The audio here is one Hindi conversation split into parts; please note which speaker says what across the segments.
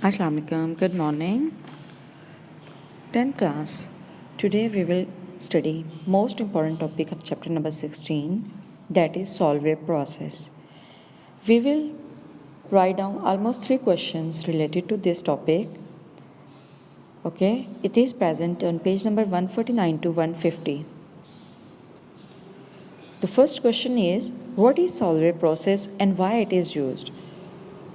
Speaker 1: Assalamu alaikum. Good morning. 10th class. Today we will study most important topic of chapter number 16, that is Solvay process. We will write down almost 3 questions related to this topic. Okay, it is present on page number 149 to 150. The first question is, what is Solvay process and why it is used?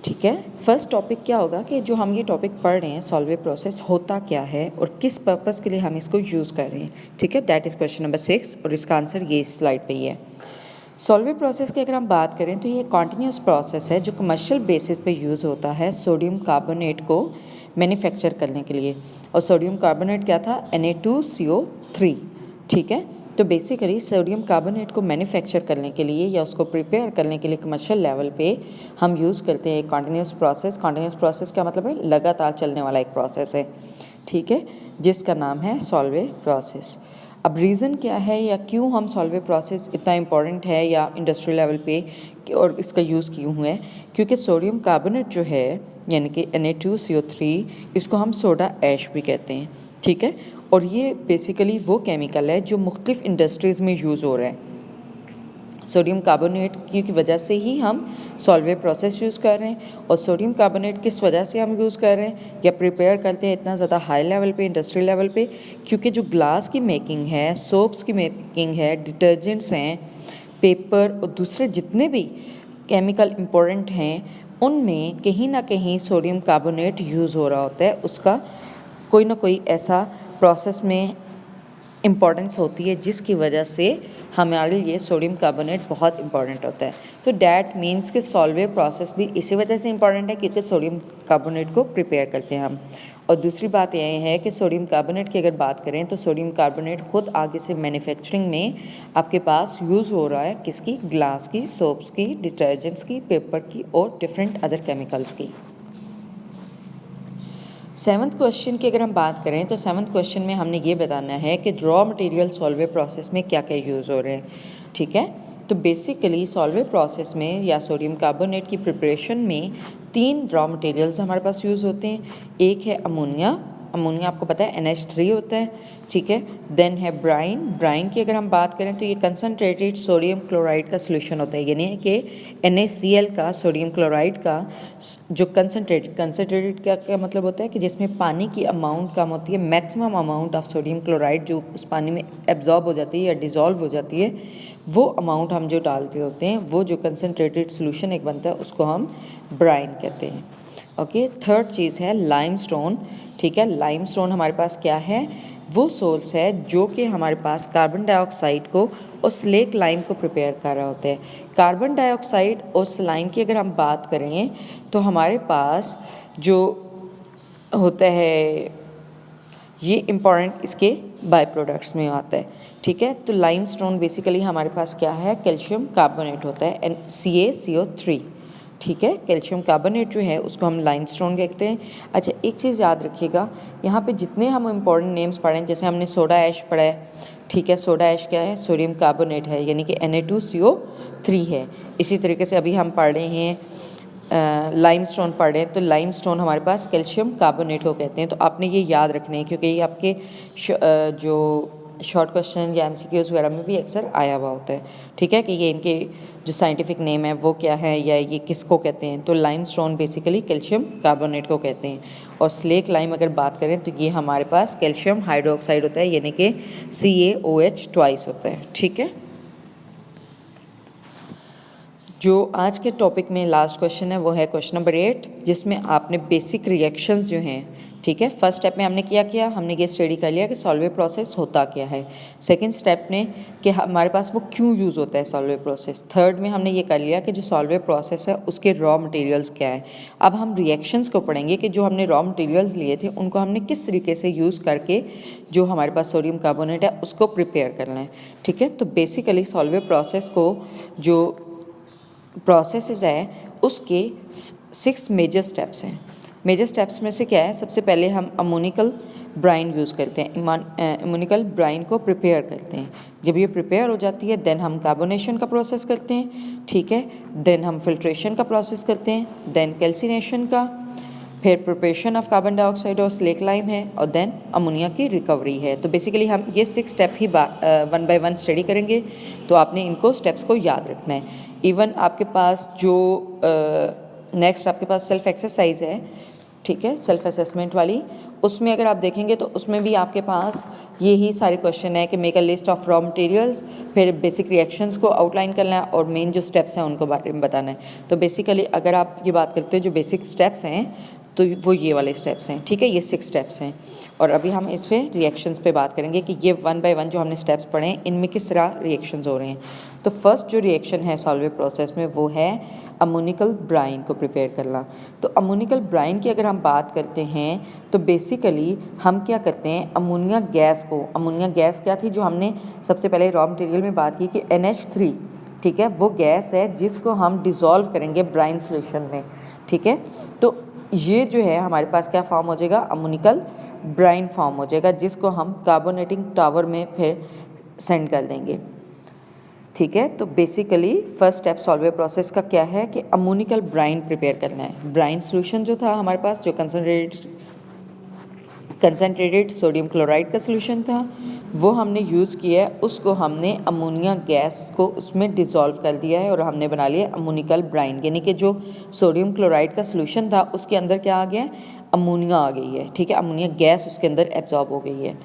Speaker 1: ठीक है, फर्स्ट टॉपिक क्या होगा कि जो हम ये टॉपिक पढ़ रहे हैं सॉल्वे प्रोसेस होता क्या है और किस पर्पस के लिए हम इसको यूज़ कर रहे हैं. ठीक है, दैट इज़ क्वेश्चन नंबर 6 और इसका आंसर ये स्लाइड पे ही है. सॉल्वे प्रोसेस की अगर हम बात करें तो ये कॉन्टीन्यूस प्रोसेस है जो कमर्शियल बेसिस पे यूज़ होता है सोडियम कार्बोनेट को मैन्युफैक्चर करने के लिए. और सोडियम कार्बोनेट क्या था? Na2CO3. ठीक है, तो बेसिकली सोडियम कार्बोनेट को मैन्युफैक्चर करने के लिए या उसको प्रिपेयर करने के लिए कमर्शियल लेवल पे हम यूज़ करते हैं कॉन्टीन्यूस प्रोसेस. कॉन्टीन्यूस प्रोसेस का मतलब है लगातार चलने वाला एक प्रोसेस है. ठीक है, जिसका नाम है सॉल्वे प्रोसेस. अब रीज़न क्या है या क्यों हम सॉल्वे प्रोसेस इतना इम्पॉर्टेंट है या इंडस्ट्रियल लेवल पे और इसका यूज़ क्यों है? क्योंकि सोडियम कार्बोनेट जो है यानी कि Na2CO3 इसको हम सोडा ऐश भी कहते हैं. ठीक है, और ये बेसिकली वो केमिकल है जो मुख्तलिफ इंडस्ट्रीज़ में यूज़ हो रहा है. सोडियम कार्बोनेट की वजह से ही हम सॉल्वे प्रोसेस यूज़ कर रहे हैं. और सोडियम कार्बोनेट किस वजह से हम यूज़ कर रहे हैं या प्रिपेयर करते हैं इतना ज़्यादा हाई लेवल पे, इंडस्ट्रियल लेवल पे? क्योंकि जो ग्लास की मेकिंग है, सोप्स की मेकिंग है, डिटर्जेंट्स हैं, पेपर और दूसरे जितने भी केमिकल इम्पोर्टेंट हैं उनमें कहीं ना कहीं सोडियम कार्बोनेट यूज़ हो रहा होता है. उसका कोई ना कोई ऐसा प्रोसेस में इम्पॉर्टेंस होती है जिसकी वजह से हमारे लिए सोडियम कार्बोनेट बहुत इंपॉर्टेंट होता है. तो डैट मीन्स कि सॉल्वे प्रोसेस भी इसी वजह से इंपॉर्टेंट है क्योंकि सोडियम कार्बोनेट को प्रिपेयर करते हैं हम. और दूसरी बात यह है कि सोडियम कार्बोनेट की अगर बात करें तो सोडियम कार्बोनेट ख़ुद आगे से मैन्युफैक्चरिंग में आपके पास यूज़ हो रहा है किसकी? ग्लास की, सोप्स की, डिटर्जेंट्स की, पेपर की और डिफरेंट अदर केमिकल्स की. 7th क्वेश्चन की अगर हम बात करें तो 7th क्वेश्चन में हमने ये बताना है कि रॉ मटेरियल सॉल्वे प्रोसेस में क्या क्या यूज़ हो रहे हैं. ठीक है, तो बेसिकली सॉल्वे प्रोसेस में या सोडियम कार्बोनेट की प्रिपरेशन में 3 रॉ मटेरियल्स हमारे पास यूज़ होते हैं. एक है अमोनिया. अमोनिया आपको पता है NH3 होता है. ठीक है, देन है ब्राइन. ब्राइन की अगर हम बात करें तो ये कंसनट्रेटेड सोडियम क्लोराइड का सोल्यूशन होता है, यानी कि NaCl का सोडियम क्लोराइड का जो कंसनट्रेटेड क्या मतलब होता है कि जिसमें पानी की अमाउंट कम होती है, maximum amount of sodium chloride जो उस पानी में एब्जॉर्ब हो जाती है या डिज़ोल्व हो जाती है, वो अमाउंट हम जो डालते होते हैं, वो जो कंसनट्रेटेड सोल्यूशन एक बनता है उसको हम ब्राइन कहते हैं. ओके, थर्ड चीज़ है लाइमस्टोन. ठीक है, लाइमस्टोन हमारे पास क्या है? वो सोर्स है जो कि हमारे पास कार्बन डाइऑक्साइड को और स्लेक लाइम को प्रिपेयर कर रहा होता है. कार्बन डाइऑक्साइड और सलाइन की अगर हम बात करें तो हमारे पास जो होता है ये इम्पॉर्टेंट इसके बाय प्रोडक्ट्स में आता है. ठीक है, तो लाइमस्टोन बेसिकली हमारे पास क्या है? कैल्शियम कार्बोनेट होता है CaCO3. ठीक है, कैल्शियम कार्बोनेट जो है उसको हम लाइमस्टोन कहते हैं. अच्छा, एक चीज़ याद रखिएगा, यहाँ पे जितने हम इम्पॉर्टेंट नेम्स पढ़े हैं, जैसे हमने सोडा ऐश पढ़ा है. ठीक है, सोडा ऐश क्या है? सोडियम कार्बोनेट है, यानी कि Na2CO3 है. इसी तरीके से अभी हम पढ़ रहे हैं लाइमस्टोन पढ़ रहे हैं, तो लाइमस्टोन हमारे पास कैल्शियम कार्बोनेट को कहते हैं. तो आपने ये याद रखने हैं क्योंकि ये आपके जो शॉर्ट क्वेश्चन या MCQs वगैरह में भी अक्सर आया हुआ होता है. ठीक है, कि ये इनके जो साइंटिफिक नेम है वो क्या है या ये किसको कहते हैं. तो लाइमस्टोन बेसिकली कैल्शियम कार्बोनेट को कहते हैं. और स्लेक लाइम अगर बात करें तो ये हमारे पास कैल्शियम हाइड्रोक्साइड होता है, यानी कि CaOH ट्वाइस होता है. ठीक है, जो आज के टॉपिक में लास्ट क्वेश्चन है वो है क्वेश्चन नंबर 8, जिसमें आपने बेसिक रिएक्शंस जो हैं. ठीक है, फर्स्ट स्टेप में हमने क्या किया? हमने ये स्टडी कर लिया कि सॉल्वे प्रोसेस होता क्या है. सेकंड स्टेप ने कि हमारे पास वो क्यों यूज़ होता है सॉल्वे प्रोसेस. थर्ड में हमने ये कर लिया कि जो सॉल्वे प्रोसेस है उसके रॉ मटेरियल्स क्या है. अब हम रिएक्शंस को पढ़ेंगे कि जो हमने रॉ मटेरियल्स लिए थे उनको हमने किस तरीके से यूज़ करके जो हमारे पास सोडियम कार्बोनेट है उसको प्रिपेयर करना है. ठीक है, तो बेसिकली सॉल्वे प्रोसेस को जो प्रोसेस है उसके 6 मेजर स्टेप्स हैं. मेजर स्टेप्स में से क्या है? सबसे पहले हम अमोनिकल ब्राइन यूज़ करते हैं. अमोनिकल ब्राइन को प्रिपेयर करते हैं. जब ये प्रिपेयर हो जाती है देन हम कार्बोनेशन का प्रोसेस करते हैं. ठीक है, देन हम फिल्ट्रेशन का प्रोसेस करते हैं, देन कैल्सिनेशन का, फिर प्रिपरेशन ऑफ कार्बन डाइऑक्साइड और स्लेक लाइम है, और देन अमोनिया की रिकवरी है। तो बेसिकली हम ये 6 स्टेप ही 1 बाय 1 स्टडी करेंगे, तो आपने इनको स्टेप्स को याद रखना है। इवन आपके पास जो नेक्स्ट आपके पास सेल्फ एक्सरसाइज है, ठीक है, सेल्फ असेसमेंट वाली, उसमें अगर आप देखेंगे तो उसमें भी आपके पास यही सारे क्वेश्चन है कि make a list of raw materials, फिर बेसिक रिएक्शंस को आउटलाइन करना है और मेन जो स्टेप्स हैं उनको बारे में बताना है। तो बेसिकली अगर आप ये बात करते हैं जो बेसिक स्टेप्स हैं तो वो ये वाले स्टेप्स हैं, ठीक है, ये 6 स्टेप्स हैं। और अभी हम इस पे रिएक्शंस पे बात करेंगे कि ये 1 बाय 1 जो हमने स्टेप्स पढ़े हैं इनमें किस तरह रिएक्शंस हो रहे हैं। तो फर्स्ट जो रिएक्शन है सॉल्वेट प्रोसेस में वो है अमोनिकल ब्राइन को प्रिपेयर करना। तो अमोनिकल ब्राइन की अगर हम बात करते हैं तो बेसिकली हम क्या करते हैं, अमोनिया गैस को, अमोनिया गैस क्या थी जो हमने सबसे पहले रॉ मटेरियल में बात की कि NH3, ठीक है, वो गैस है जिसको हम डिज़ोल्व करेंगे ब्राइन सोल्यूशन में, ठीक है। तो ये जो है हमारे पास क्या फॉर्म हो जाएगा, अमोनिकल ब्राइन फॉर्म हो जाएगा, जिसको हम कार्बोनेटिंग टावर में फिर सेंड कर देंगे, ठीक है। तो basically first step solvate process का क्या है कि अमोनिकल ब्राइन प्रिपेयर करना है। ब्राइन सोल्यूशन जो था हमारे पास, जो कंसनट्रेटेड सोडियम क्लोराइड का सोल्यूशन था, वो हमने यूज़ किया है, उसको हमने अमोनिया गैस को उसमें डिज़ोल्व कर दिया है और हमने बना लिया अमोनिकल ब्राइन, यानी कि जो सोडियम क्लोराइड का सोल्यूशन था उसके अंदर क्या आ गया है, अमोनिया आ गई है, ठीक है, अमोनिया गैस उसके अंदर एब्जॉर्ब हो गई है।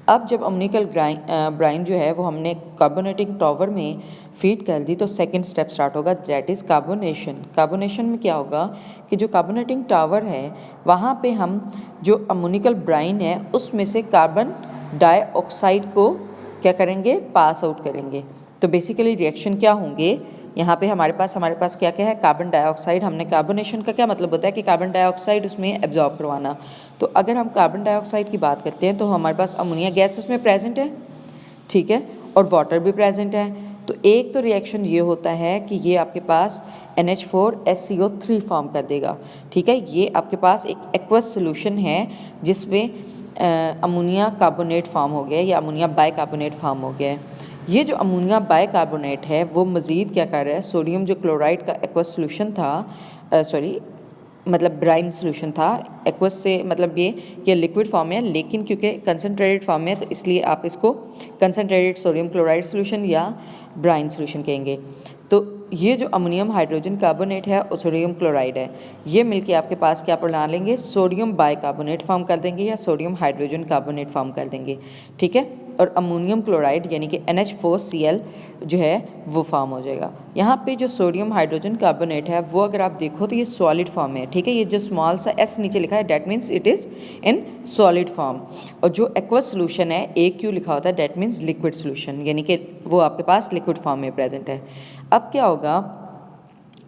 Speaker 1: अब जब अमोनिकल ब्राइन जो है वो हमने कार्बोनेटिंग टावर में फीड कर दी तो सेकंड स्टेप स्टार्ट होगा, दैट इज़ कार्बोनेशन। कार्बोनेशन में क्या होगा कि जो कार्बोनेटिंग टावर है वहाँ पे हम जो अमोनिकल ब्राइन है उसमें से कार्बन डाइऑक्साइड को क्या करेंगे, पास आउट करेंगे। तो बेसिकली रिएक्शन क्या होंगे यहाँ पे हमारे पास क्या क्या है, कार्बन डाइऑक्साइड। हमने कार्बोनेशन का क्या मतलब होता है कि कार्बन डाइऑक्साइड उसमें एब्जॉर्ब करवाना। तो अगर हम कार्बन डाइऑक्साइड की बात करते हैं तो हमारे पास अमोनिया गैस उसमें प्रेजेंट है, ठीक है, और वाटर भी प्रेजेंट है। तो एक तो रिएक्शन ये होता है कि ये आपके पास NH4SCO3 फॉर्म कर देगा, ठीक है। ये आपके पास एक एक्वस सोल्यूशन है जिसमें अमोनिया कार्बोनेट फॉर्म हो गया या अमोनिया बाइकार्बोनेट फॉर्म हो गया है। ये जो अमोनिया बाइकार्बोनेट है वो मज़ीद क्या कर रहा है, सोडियम जो क्लोराइड का एक्वस सोल्यूशन था, मतलब ब्राइन सोल्यूशन था, एक्वस से मतलब ये लिक्विड फॉर्म है, लेकिन क्योंकि कंसनट्रेटेड फॉर्म है तो इसलिए आप इसको कंसनट्रेटेड सोडियम क्लोराइड सोल्यूशन या ब्राइन सोल्यूशन कहेंगे। तो ये जो अमोनियम हाइड्रोजन कार्बोनेट है और सोडियम क्लोराइड है, ये मिलके आपके पास क्या बना लेंगे, सोडियम बाइकार्बोनेट फॉर्म कर देंगे या सोडियम हाइड्रोजन कार्बोनेट फॉर्म कर देंगे, ठीक है। और अमोनियम क्लोराइड यानी कि NH4Cl जो है वो फॉर्म हो जाएगा। यहाँ पे जो सोडियम हाइड्रोजन कार्बोनेट है वो अगर आप देखो तो ये सॉलिड फॉर्म में है, ठीक है। ये जो स्मॉल सा S नीचे लिखा है that means it is in solid form, और जो एक्वस सोल्यूशन है AQ लिखा होता है डैट मीन्स लिक्विड सोल्यूशन, यानी कि वो आपके पास लिक्विड फॉर्म में प्रेजेंट है। अब क्या होगा,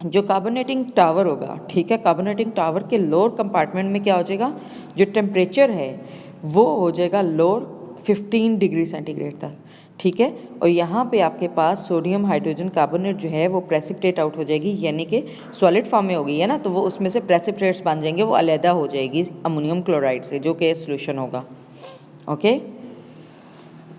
Speaker 1: जो कार्बोनेटिंग टावर होगा, ठीक है, कार्बोनेटिंग टावर के लोअर कंपार्टमेंट में क्या हो जाएगा, जो टेम्परेचर है वो हो जाएगा लोअर 15 डिग्री सेंटीग्रेड तक, ठीक है। और यहाँ पे आपके पास सोडियम हाइड्रोजन कार्बोनेट जो है वो प्रेसिपिटेट आउट हो जाएगी, यानी कि सॉलिड फॉर्म में हो गई है ना, तो वो उसमें से प्रेसिपिटेट्स बन जाएंगे, वो अलहदा हो जाएगी अमोनियम क्लोराइड से जो कि सोल्यूशन होगा, ओके।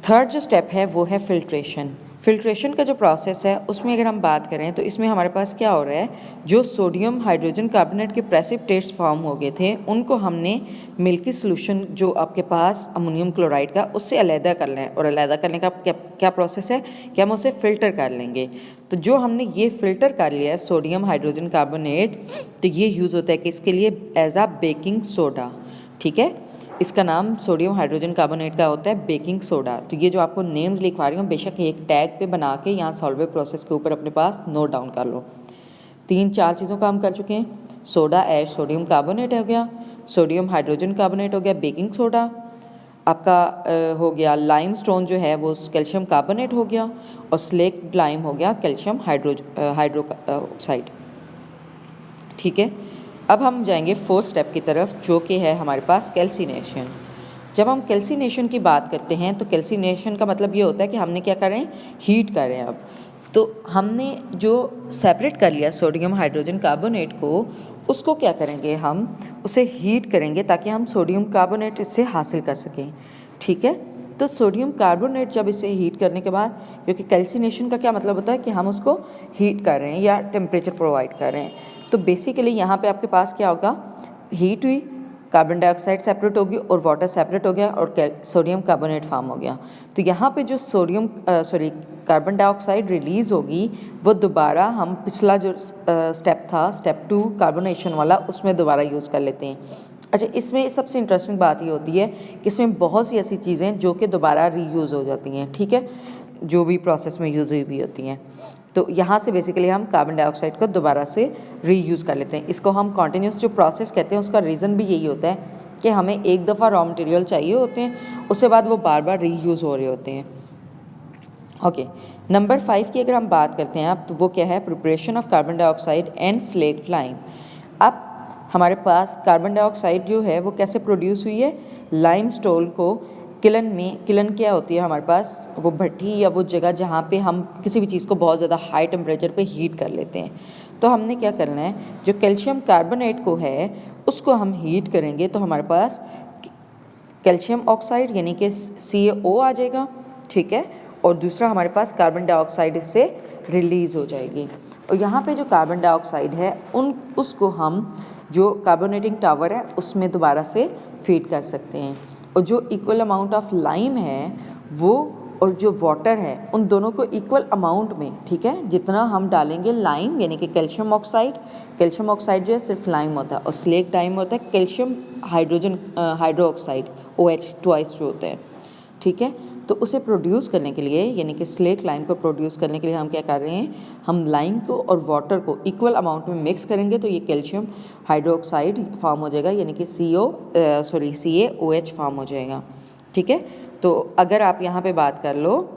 Speaker 1: थर्ड जो स्टेप है वो है फिल्ट्रेशन। फिल्ट्रेशन का जो प्रोसेस है उसमें अगर हम बात करें तो इसमें हमारे पास क्या हो रहा है, जो सोडियम हाइड्रोजन कार्बोनेट के प्रेसिपिटेट्स फॉर्म हो गए थे उनको हमने मिल्की सोल्यूशन जो आपके पास अमोनियम क्लोराइड का उससे अलहदा करना है, और अलहदा करने का क्या प्रोसेस है कि हम उसे फ़िल्टर कर लेंगे। तो जो हमने ये फ़िल्टर कर लिया है सोडियम हाइड्रोजन कार्बोनेट, तो ये यूज़ होता है कि इसके लिए एज आ बेकिंग सोडा, ठीक है। इसका नाम सोडियम हाइड्रोजन कार्बोनेट का होता है बेकिंग सोडा। तो ये जो आपको नेम्स लिखवा रही हूँ बेशक एक टैग पे बना के यहाँ सॉल्वेट प्रोसेस के ऊपर अपने पास नोट डाउन कर लो। 3-4 चीज़ों का हम कर चुके हैं, सोडा ऐश सोडियम कार्बोनेट हो गया, सोडियम हाइड्रोजन कार्बोनेट हो गया, बेकिंग सोडा आपका हो गया, लाइम स्टोन जो है वो कैल्शियम कार्बोनेट हो गया, और स्लेक लाइम हो गया कैल्शियम हाइड्रोक्साइड, ठीक है। अब हम जाएंगे फोर्थ स्टेप की तरफ जो कि है हमारे पास कैल्सिनेशन। जब हम कैल्सिनेशन की बात करते हैं तो कैल्सिनेशन का मतलब ये होता है कि हमने क्या कर रहे हैं, हीट कर रहे हैं। अब तो हमने जो सेपरेट कर लिया सोडियम हाइड्रोजन कार्बोनेट को, उसको क्या करेंगे, हम उसे हीट करेंगे ताकि हम सोडियम कार्बोनेट इससे हासिल कर सकें, ठीक है। तो सोडियम कार्बोनेट जब इसे हीट करने के बाद, क्योंकि कैल्सिनेशन का क्या मतलब होता है कि हम उसको हीट कर रहे हैं या टेम्परेचर प्रोवाइड कर रहे हैं, तो बेसिकली यहाँ पे आपके पास क्या होगा, हीट हुई, कार्बन डाइऑक्साइड सेपरेट होगी और वाटर सेपरेट हो गया और सोडियम कार्बोनेट फॉर्म हो गया। तो यहाँ पे जो कार्बन डाइऑक्साइड रिलीज़ होगी वो दोबारा हम पिछला जो स्टेप था, स्टेप 2 कार्बोनेशन वाला, उसमें दोबारा यूज़ कर लेते हैं। अच्छा, इसमें सबसे इंटरेस्टिंग बात ये होती है कि इसमें बहुत सी ऐसी चीज़ें जो कि दोबारा रीयूज़ हो जाती हैं, ठीक है, जो भी प्रोसेस में यूज़ हुई भी होती हैं। तो यहाँ से बेसिकली हम कार्बन डाइऑक्साइड को दोबारा से रीयूज़ कर लेते हैं। इसको हम कॉन्टीन्यूस जो प्रोसेस कहते हैं, उसका रीज़न भी यही होता है कि हमें एक दफ़ा रॉ मटेरियल चाहिए होते हैं, उसके बाद वो बार बार रीयूज़ हो रहे होते हैं। ओके, नंबर 5 की अगर हम बात करते हैं अब, तो वो क्या है, preparation of carbon dioxide and slaked lime. अब हमारे पास कार्बन डाइऑक्साइड जो है वो कैसे प्रोड्यूस हुई है, लाइमस्टोन को किलन में, किलन क्या होती है हमारे पास, वो भट्टी या वो जगह जहाँ पे हम किसी भी चीज़ को बहुत ज़्यादा हाई टेम्परेचर पे हीट कर लेते हैं। तो हमने क्या करना है, जो कैल्शियम कार्बोनेट को है उसको हम हीट करेंगे तो हमारे पास कैल्शियम ऑक्साइड यानी कि CaO आ जाएगा, ठीक है, और दूसरा हमारे पास कार्बन डाइऑक्साइड इससे रिलीज़ हो जाएगी। और यहाँ पे जो कार्बन डाइऑक्साइड है उसको हम जो कार्बोनेटिंग टावर है उसमें दोबारा से फीड कर सकते हैं। और जो इक्वल अमाउंट ऑफ लाइम है वो और जो वाटर है उन दोनों को इक्वल अमाउंट में, ठीक है, जितना हम डालेंगे लाइम यानी कि कैल्शियम ऑक्साइड जो है सिर्फ लाइम होता है, और स्लेक लाइम होता है calcium hydro oxide OH twice जो होता है, ठीक है। तो उसे प्रोड्यूस करने के लिए यानी कि स्लेक लाइम को प्रोड्यूस करने के लिए हम क्या कर रहे हैं, हम लाइम को और वाटर को इक्वल अमाउंट में मिक्स करेंगे तो ये कैल्शियम हाइड्रोक्साइड फॉर्म हो जाएगा यानी कि CaOH फॉर्म हो जाएगा, ठीक है। तो अगर आप यहाँ पे बात कर लो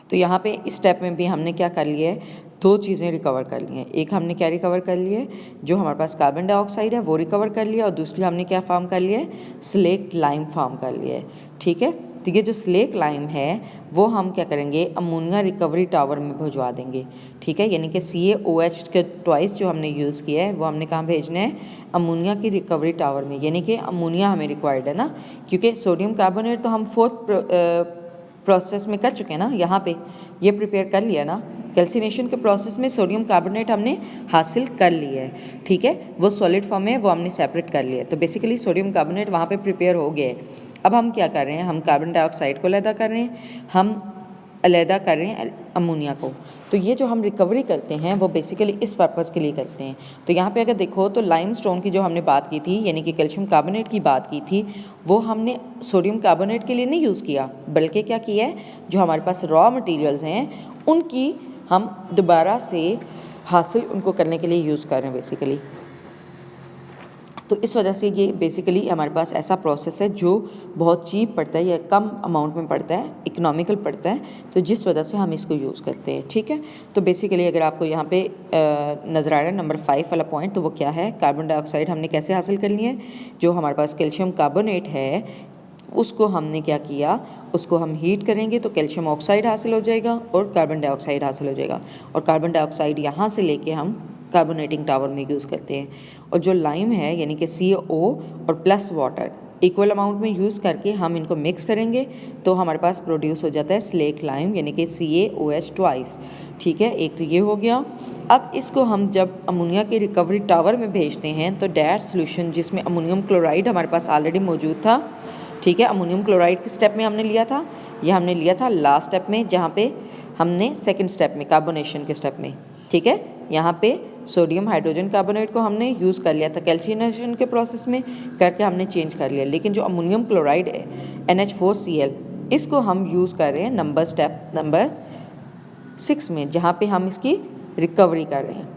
Speaker 1: तो यहाँ पे इस स्टेप में भी हमने क्या कर लिया है, दो चीज़ें रिकवर कर ली हैं। एक हमने क्या रिकवर कर लिया है, जो हमारे पास कार्बन डाइऑक्साइड है वो रिकवर कर लिया, और दूसरी हमने क्या फॉर्म कर लिया है, स्लेक लाइम फॉर्म कर लिया है, ठीक है। तो ये जो स्लेक लाइम है वो हम क्या करेंगे, अमोनिया रिकवरी टावर में भिजवा देंगे, ठीक है, यानी कि CaOH के ट्वाइस जो हमने यूज़ किया है वो हमने कहाँ भेजना है, अमोनिया की रिकवरी टावर में, यानी कि अमोनिया हमें रिक्वायर्ड है ना, क्योंकि सोडियम कार्बोनेट तो हम 4th प्रोसेस में कर चुके हैं ना, यहाँ पे ये प्रिपेयर कर लिया ना, कैल्सिनेशन के प्रोसेस में सोडियम कार्बोनेट हमने हासिल कर लिया है, ठीक है, वो सॉलिड फॉर्म में वो हमने सेपरेट कर लिया है। तो बेसिकली सोडियम कार्बोनेट वहाँ पे प्रिपेयर हो गया है। अब हम क्या कर रहे हैं, हम कार्बन डाइऑक्साइड को अलहदा कर रहे हैं, हम अलहदा कर रहे हैं अमोनिया को। तो ये जो हम रिकवरी करते हैं वो बेसिकली इस पर्पज़ के लिए करते हैं। तो यहाँ पे अगर देखो तो लाइमस्टोन की जो हमने बात की थी यानी कि कैल्शियम कार्बोनेट की बात की थी, वो हमने सोडियम कार्बोनेट के लिए नहीं यूज़ किया, बल्कि क्या किया है, जो हमारे पास रॉ मटेरियल्स हैं उनकी हम दोबारा से हासिल उनको करने के लिए यूज़ कर रहे हैं बेसिकली। तो इस वजह से ये बेसिकली हमारे पास ऐसा प्रोसेस है जो बहुत चीप पड़ता है या कम अमाउंट में पड़ता है, इकोनॉमिकल पड़ता है, तो जिस वजह से हम इसको यूज़ करते हैं, ठीक है। तो बेसिकली अगर आपको यहाँ पे नज़र आ रहा है नंबर 5 वाला पॉइंट, तो वो क्या है, कार्बन डाइऑक्साइड हमने कैसे हासिल कर लिया है, जो हमारे पास कैल्शियम कार्बोनेट है उसको हमने क्या किया, उसको हम हीट करेंगे तो कैल्शियम ऑक्साइड हासिल हो जाएगा और कार्बन डाइऑक्साइड हासिल हो जाएगा, और कार्बन डाइऑक्साइड यहाँ से लेके हम कार्बोनेटिंग टावर में यूज़ करते हैं। और जो लाइम है यानी कि CaO और प्लस वाटर इक्वल अमाउंट में यूज़ करके हम इनको मिक्स करेंगे तो हमारे पास प्रोड्यूस हो जाता है स्लेक लाइम यानी कि CaOH ट्वाइस, ठीक है। एक तो ये हो गया। अब इसको हम जब अमोनिया के रिकवरी टावर में भेजते हैं तो डायरेक्ट सोल्यूशन जिसमें अमोनियम क्लोराइड हमारे पास ऑलरेडी मौजूद था, ठीक है, अमोनियम क्लोराइड के स्टेप में हमने लिया था, यह हमने लिया था लास्ट स्टेप में, जहाँ पे हमने सेकंड स्टेप में कार्बोनेशन के स्टेप में, ठीक है, यहाँ पे सोडियम हाइड्रोजन कार्बोनेट को हमने यूज़ कर लिया था कैल्सिनेशन के प्रोसेस में करके हमने चेंज कर लिया, लेकिन जो अमोनियम क्लोराइड है NH4Cl इसको हम यूज़ कर रहे हैं स्टेप नंबर 6 में, जहाँ पे हम इसकी रिकवरी कर रहे हैं,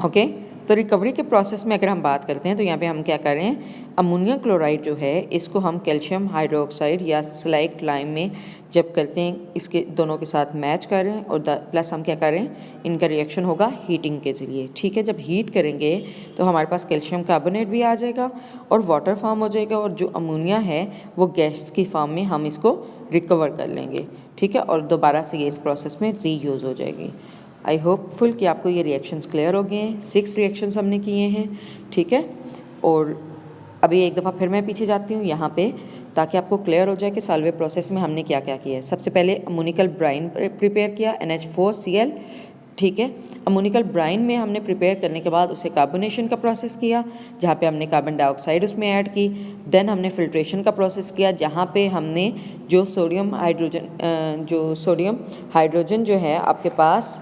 Speaker 1: ओके। तो रिकवरी के प्रोसेस में अगर हम बात करते हैं तो यहाँ पे हम क्या कर रहे हैं, अमोनियम क्लोराइड जो है इसको हम कैल्शियम हाइड्रोक्साइड या स्लेक लाइम में जब करते हैं इसके दोनों के साथ मैच कर रहे हैं, और प्लस हम क्या कर रहे हैं, इनका रिएक्शन होगा हीटिंग के जरिए, ठीक है। जब हीट करेंगे तो हमारे पास कैल्शियम कार्बोनेट भी आ जाएगा और वाटर फॉर्म हो जाएगा, और जो अमोनिया है वो गैस की फॉर्म में हम इसको रिकवर कर लेंगे, ठीक है, और दोबारा से ये इस प्रोसेस में रीयूज़ हो जाएगी। आई होपफुल कि आपको ये रिएक्शंस क्लियर हो गए हैं। 6 रिएक्शंस हमने किए हैं, ठीक है। और अभी एक दफ़ा फिर मैं पीछे जाती हूँ यहाँ पे ताकि आपको क्लियर हो जाए कि सॉल्वे प्रोसेस में हमने क्या क्या किया है। सबसे पहले अमोनिकल ब्राइन प्रिपेयर किया NH4Cl, ठीक है। अमोनिकल ब्राइन में हमने प्रिपेयर करने के बाद उसे कार्बोनेशन का प्रोसेस किया, जहाँ पे हमने कार्बन डाइऑक्साइड उसमें ऐड की। देन हमने फिल्ट्रेशन का प्रोसेस किया, जहाँ पे हमने जो सोडियम हाइड्रोजन जो है आपके पास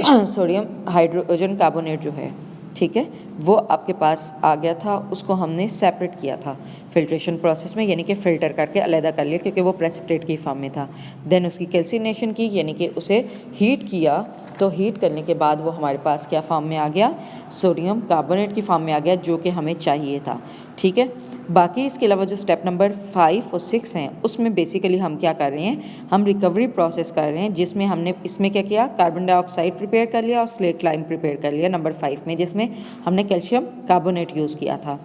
Speaker 1: सोडियम हाइड्रोजन कार्बोनेट जो है, ठीक है, वो आपके पास आ गया था, उसको हमने सेपरेट किया था फिल्ट्रेशन प्रोसेस में, यानी कि फ़िल्टर करके अलहदा कर लिया क्योंकि वो प्रेसिपिटेट की फॉर्म में था। देन उसकी कैल्सिनेशन की, यानी कि उसे हीट किया, तो हीट करने के बाद वो हमारे पास क्या फॉर्म में आ गया, सोडियम कार्बोनेट की फॉर्म में आ गया, जो कि हमें चाहिए था, ठीक है। बाकी इसके अलावा जो स्टेप नंबर 5 और 6 हैं, उसमें बेसिकली हम क्या कर रहे हैं, हम रिकवरी प्रोसेस कर रहे हैं, जिसमें हमने इसमें क्या किया, कार्बन डाइऑक्साइड प्रिपेयर कर लिया और स्लेट लाइम प्रिपेयर कर लिया नंबर 5 में, जिसमें हमने कैल्शियम कार्बोनेट यूज़ किया था।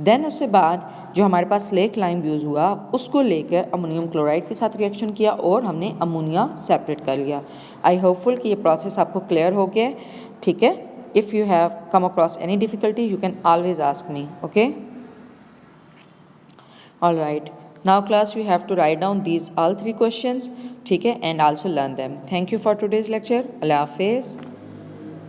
Speaker 1: देन उसके बाद जो हमारे पास स्लेट लाइम यूज़ हुआ, उसको लेकर अमोनियम क्लोराइड के साथ रिएक्शन किया और हमने अमोनिया सेपरेट कर लिया। आई होपफुल कि ये प्रोसेस आपको क्लियर हो गया, ठीक है। If you have come across any difficulty you can always ask me, okay. All right. Now class you have to write down these all 3 questions, ठीक है, and also learn them. Thank you for today's lecture. Allah Hafiz.